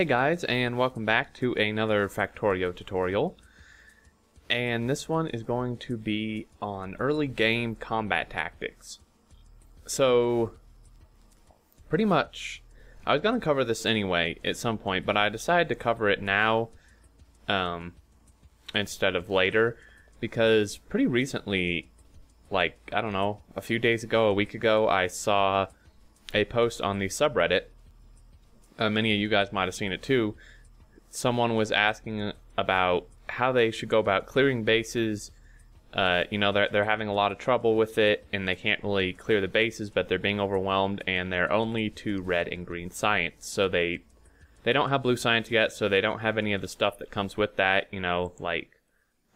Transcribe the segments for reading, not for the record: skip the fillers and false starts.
Hey guys, and welcome back to another Factorio tutorial. And this one is going to be on early game combat tactics. So, pretty much, I was going to cover this anyway at some point, but I decided to cover it now instead of later, because pretty recently, like, I don't know, a few days ago, a week ago, I saw a post on the subreddit. Many of you guys might have seen it too. Someone was asking about how they should go about clearing bases. You know, they're having a lot of trouble with it, and they can't really clear the bases, but they're being overwhelmed, and they're only to red and green science. So they don't have blue science yet, so they don't have any of the stuff that comes with that, you know, like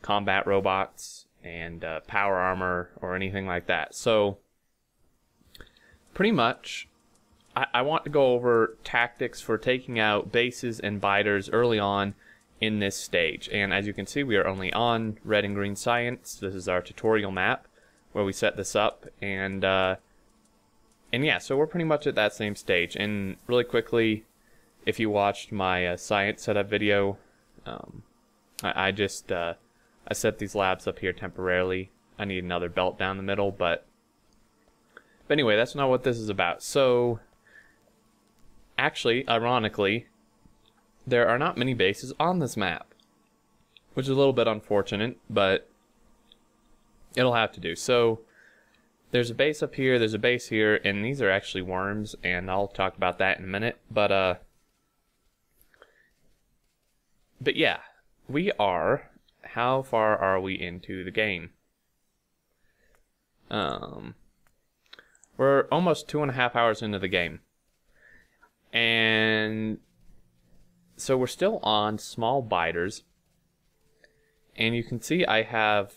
combat robots and power armor or anything like that. So pretty much, I want to go over tactics for taking out bases and biters early on in this stage. And as you can see, we are only on red and green science. This is our tutorial map where we set this up. And yeah, so we're pretty much at that same stage. And really quickly, if you watched my science setup video, I set these labs up here temporarily. I need another belt down the middle, but anyway, that's not what this is about. So actually, ironically, there are not many bases on this map, which is a little bit unfortunate, but it'll have to do. So there's a base up here, there's a base here, and these are actually worms, and I'll talk about that in a minute. But yeah, we are, how far are we into the game? We're almost 2.5 hours into the game. And so we're still on small biters, and you can see I have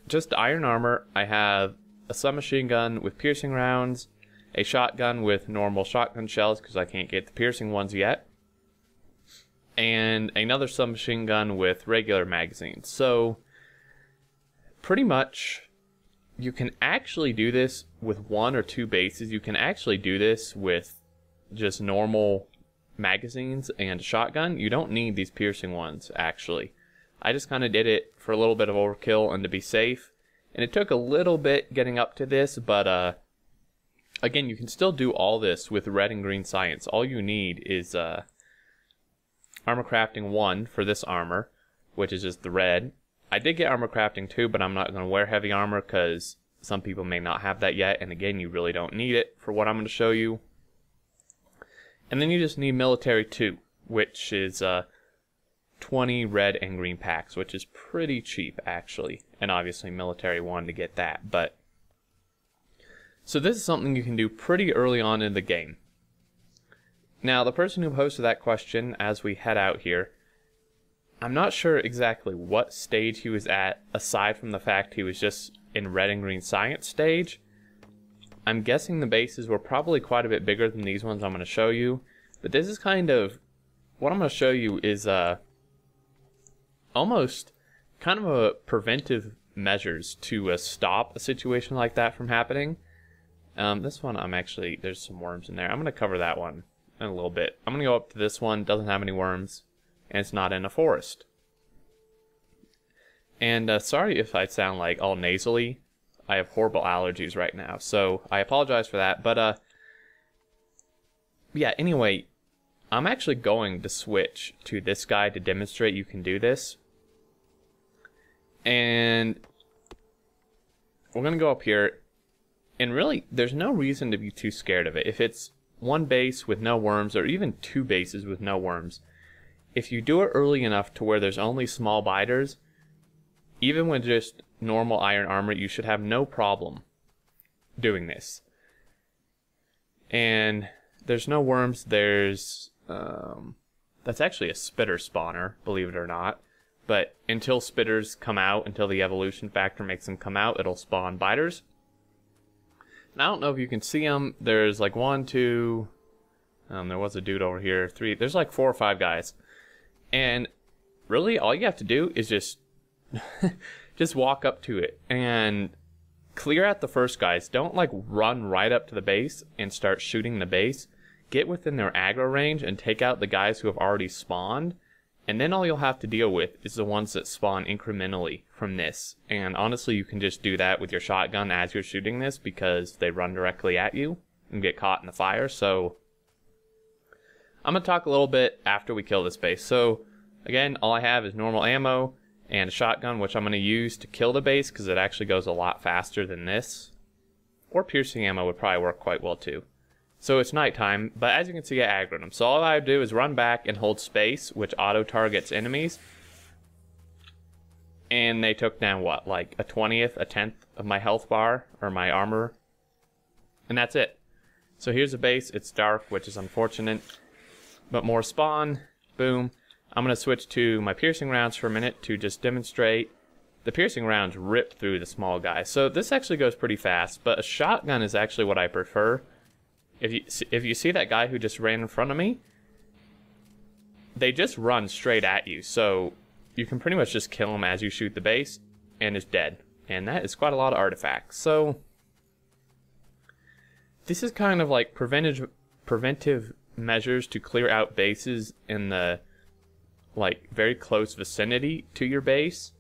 just iron armor. I have a submachine gun with piercing rounds, a shotgun with normal shotgun shells because I can't get the piercing ones yet, and another submachine gun with regular magazines. So pretty much you can actually do this with 1 or 2 bases. You can actually do this with just normal magazines and a shotgun. You don't need these piercing ones, actually. I just kind of did it for a little bit of overkill and to be safe, and it took a little bit getting up to this, but again, you can still do all this with red and green science. All you need is armor crafting 1 for this armor, which is just the red. I did get armor crafting 2, but I'm not going to wear heavy armor because some people may not have that yet, and again, you really don't need it for what I'm going to show you. And then you just need military 2, which is 20 red and green packs, which is pretty cheap actually, and obviously military 1 to get that. But so this is something you can do pretty early on in the game. Now, the person who posted that question, as we head out here, I'm not sure exactly what stage he was at, aside from the fact he was just in red and green science stage. I'm guessing the bases were probably quite a bit bigger than these ones I'm going to show you. But this is kind of, what I'm going to show you is almost kind of a preventive measures to stop a situation like that from happening. This one, there's some worms in there. I'm going to cover that one in a little bit. I'm going to go up to this one, doesn't have any worms, and it's not in a forest. And sorry if I sound like all nasally. I have horrible allergies right now, so I apologize for that. But yeah, anyway, I'm actually going to switch to this guy to demonstrate you can do this. And we're going to go up here, and really, there's no reason to be too scared of it. If it's 1 base with no worms, or even 2 bases with no worms, if you do it early enough to where there's only small biters, even with just normal iron armor, you should have no problem doing this. And there's no worms. There's that's actually a spitter spawner, believe it or not. But until spitters come out, until the evolution factor makes them come out, it'll spawn biters. And I don't know if you can see them. There's like 1, 2. There was a dude over here. 3. There's like 4 or 5 guys. And really, all you have to do is just walk up to it and clear out the first guys. Don't like run right up to the base and start shooting the base, get within their aggro range and take out the guys who have already spawned, and then all you'll have to deal with is the ones that spawn incrementally from this. And honestly, you can just do that with your shotgun as you're shooting this, because they run directly at you and get caught in the fire. So I'm going to talk a little bit after we kill this base. So again, all I have is normal ammo and a shotgun, which I'm going to use to kill the base because it actually goes a lot faster than this. Or piercing ammo would probably work quite well too. So it's nighttime, but as you can see, I aggroed them. So all I do is run back and hold space, which auto-targets enemies. And they took down, what, like a 20th, a 10th of my health bar, or my armor. And that's it. So here's the base. It's dark, which is unfortunate. But more spawn. Boom. I'm going to switch to my piercing rounds for a minute to just demonstrate. The piercing rounds rip through the small guys. So this actually goes pretty fast, but a shotgun is actually what I prefer. If you see that guy who just ran in front of me, they just run straight at you. So you can pretty much just kill him as you shoot the base, and it's dead. And that is quite a lot of artifacts. So this is kind of like preventive measures to clear out bases in the like very close vicinity to your base,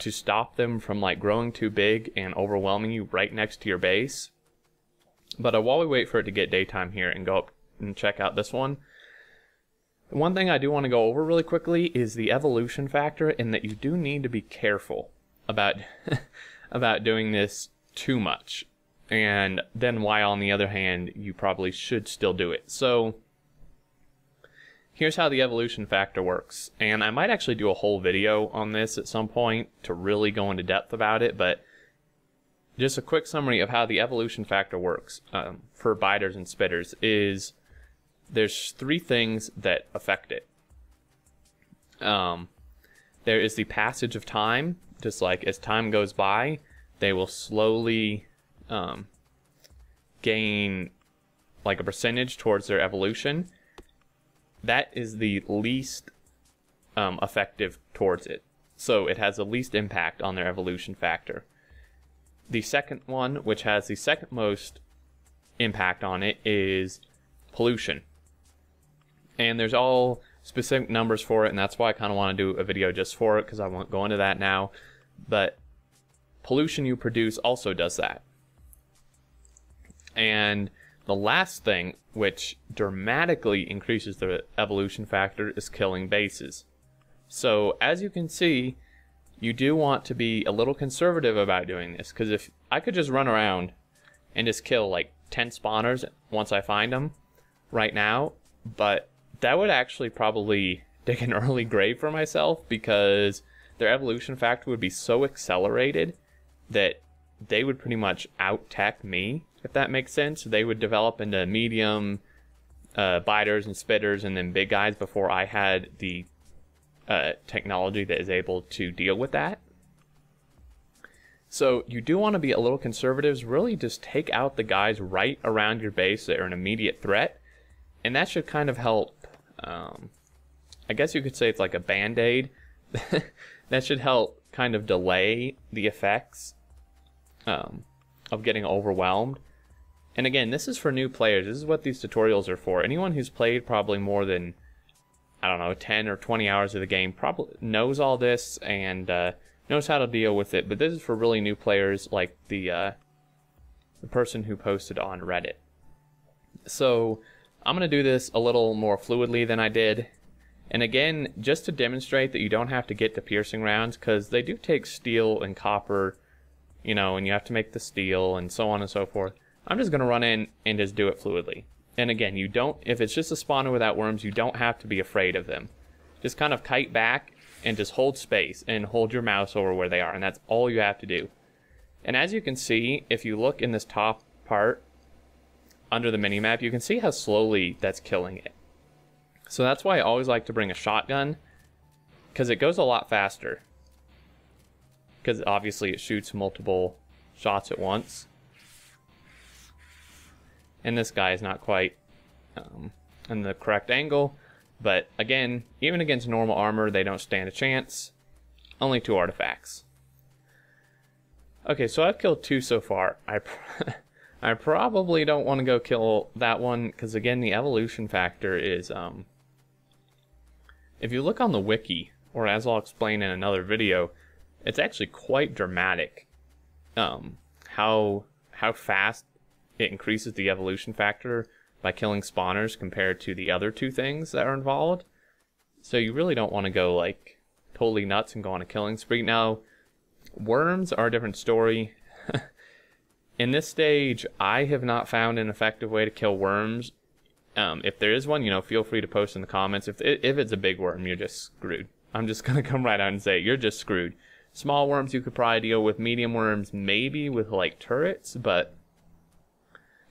to stop them from like growing too big and overwhelming you right next to your base. But while we wait for it to get daytime here and go up and check out this one, one thing I do want to go over really quickly is the evolution factor, in that you do need to be careful about about doing this too much, and then why on the other hand you probably should still do it. So here's how the evolution factor works, and I might actually do a whole video on this at some point to really go into depth about it, but just a quick summary of how the evolution factor works for biters and spitters is there's three things that affect it. There is the passage of time. Just like as time goes by, they will slowly gain like a percentage towards their evolution. That is the least effective towards it. So it has the least impact on their evolution factor. The second one, which has the second most impact on it, is pollution. And there's all specific numbers for it, and that's why I kind of want to do a video just for it, because I won't go into that now. But pollution you produce also does that. And the last thing, which dramatically increases the evolution factor, is killing bases. So as you can see, you do want to be a little conservative about doing this, because if I could just run around and just kill like 10 spawners once I find them right now, but that would actually probably dig an early grave for myself, because their evolution factor would be so accelerated that they would pretty much out-tech me, if that makes sense. They would develop into medium biters and spitters and then big guys before I had the technology that is able to deal with that. So you do want to be a little conservative. Really just take out the guys right around your base that are an immediate threat, and that should kind of help. I guess you could say it's like a band-aid. That should help kind of delay the effects of getting overwhelmed. And again, this is for new players. This is what these tutorials are for. Anyone who's played probably more than, I don't know, 10 or 20 hours of the game probably knows all this and knows how to deal with it. But this is for really new players, like the person who posted on Reddit. So I'm going to do this a little more fluidly than I did. And again, just to demonstrate that you don't have to get to piercing rounds, because they do take steel and copper, you know, and you have to make the steel and so on and so forth. I'm just going to run in and just do it fluidly. And again, you don't, if it's just a spawner without worms, you don't have to be afraid of them. Just kind of kite back and just hold space and hold your mouse over where they are, and that's all you have to do. And as you can see, if you look in this top part under the minimap, you can see how slowly that's killing it. So that's why I always like to bring a shotgun, because it goes a lot faster. Because obviously it shoots multiple shots at once. And this guy is not quite in the correct angle. But again, even against normal armor, they don't stand a chance. Only 2 artifacts. Okay, so I've killed 2 so far. I I probably don't want to go kill that one, because again, the evolution factor is, if you look on the wiki, or as I'll explain in another video, it's actually quite dramatic, how fast it increases the evolution factor by killing spawners compared to the other two things that are involved. So you really don't want to go like totally nuts and go on a killing spree. Now, worms are a different story. In this stage, I have not found an effective way to kill worms. If there is one, feel free to post in the comments. If it's a big worm, you're just screwed. I'm just going to come right out and say, you're just screwed. Small worms you could probably deal with. Medium worms, maybe with like turrets. But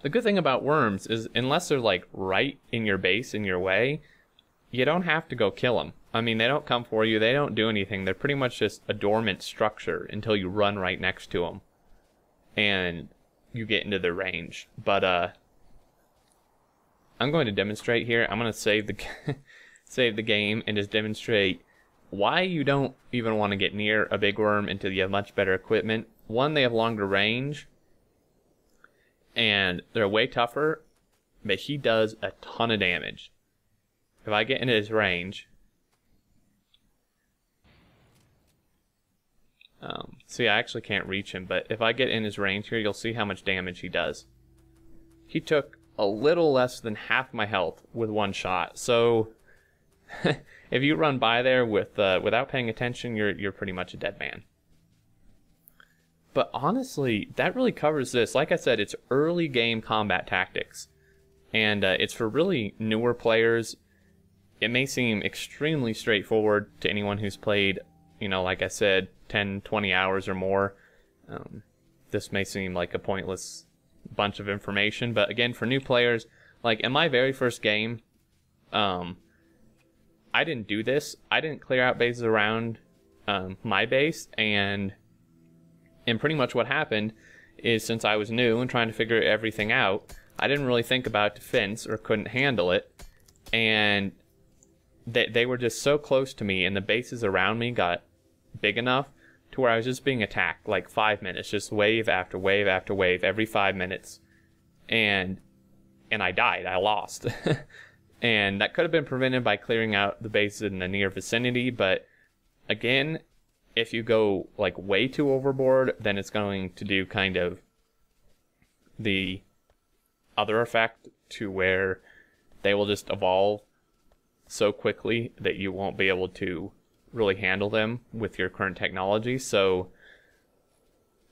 the good thing about worms is unless they're like right in your base, in your way, you don't have to go kill them. I mean, they don't come for you. They don't do anything. They're pretty much just a dormant structure until you run right next to them and you get into their range. But I'm going to demonstrate here. I'm going to save the save the game and just demonstrate why you don't even want to get near a big worm until you have much better equipment. One, they have longer range and they're way tougher, but he does a ton of damage. If I get into his range, see, I actually can't reach him, but if I get in his range here, you'll see how much damage he does. He took a little less than half my health with one shot. So if you run by there with without paying attention, you're pretty much a dead man. But honestly, that really covers this. Like I said, it's early game combat tactics, and it's for really newer players. It may seem extremely straightforward to anyone who's played, like I said, 10, 20 hours or more. This may seem like a pointless bunch of information, but again, for new players, like in my very first game, I didn't do this. I didn't clear out bases around my base, and pretty much what happened is, since I was new and trying to figure everything out, I didn't really think about defense or couldn't handle it, and they were just so close to me, and the bases around me got big enough to where I was just being attacked like 5 minutes, just wave after wave after wave every 5 minutes, and I died. I lost. And that could have been prevented by clearing out the bases in the near vicinity, but again, if you go like way too overboard, then it's going to do kind of the other effect, to where they will just evolve so quickly that you won't be able to really handle them with your current technology. So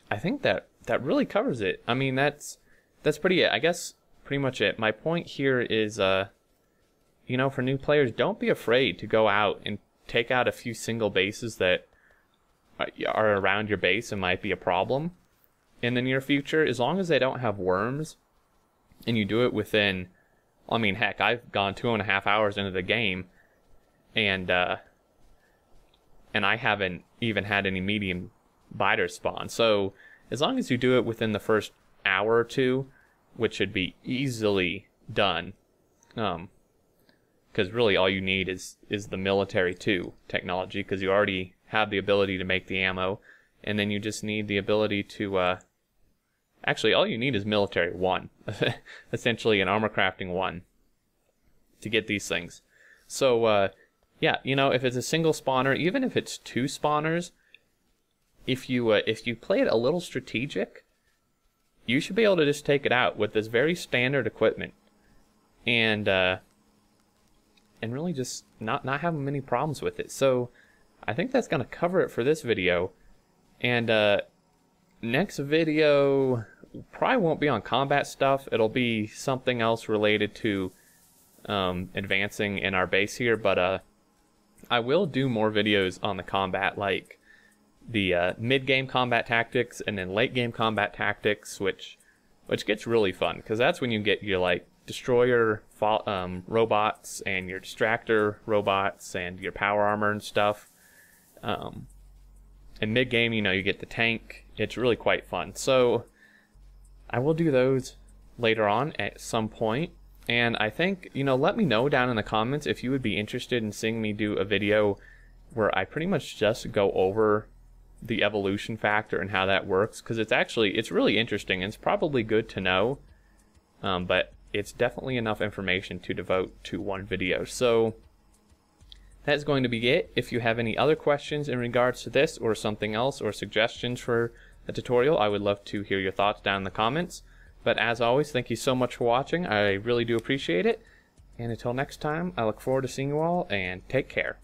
I think that really covers it. I mean, that's pretty it. I guess pretty much it. My point here is, for new players, don't be afraid to go out and take out a few single bases that are around your base and might be a problem in the near future, as long as they don't have worms, and you do it within, I mean, heck, I've gone 2.5 hours into the game, and I haven't even had any medium biters spawn. So as long as you do it within the first hour or two, which should be easily done, because really all you need is the military 2 technology, because you already have the ability to make the ammo, and then you just need the ability to actually all you need is military 1 essentially an armor crafting 1 to get these things. So yeah, if it's a single spawner, even if it's 2 spawners, if you play it a little strategic, you should be able to just take it out with this very standard equipment, and really just not have many problems with it. So I think that's going to cover it for this video. And next video probably won't be on combat stuff. It'll be something else related to advancing in our base here. But I will do more videos on the combat, like the mid-game combat tactics and then late-game combat tactics, which gets really fun, because that's when you get your like destroyer robots and your distractor robots and your power armor and stuff. In mid-game, you get the tank. It's really quite fun. So I will do those later on at some point. And I think, let me know down in the comments if you would be interested in seeing me do a video where I pretty much just go over the evolution factor and how that works, because it's really interesting and it's probably good to know, but it's definitely enough information to devote to one video. So that's going to be it. If you have any other questions in regards to this or something else, or suggestions for a tutorial, I would love to hear your thoughts down in the comments. But as always, thank you so much for watching. I really do appreciate it. And until next time, I look forward to seeing you all, and take care.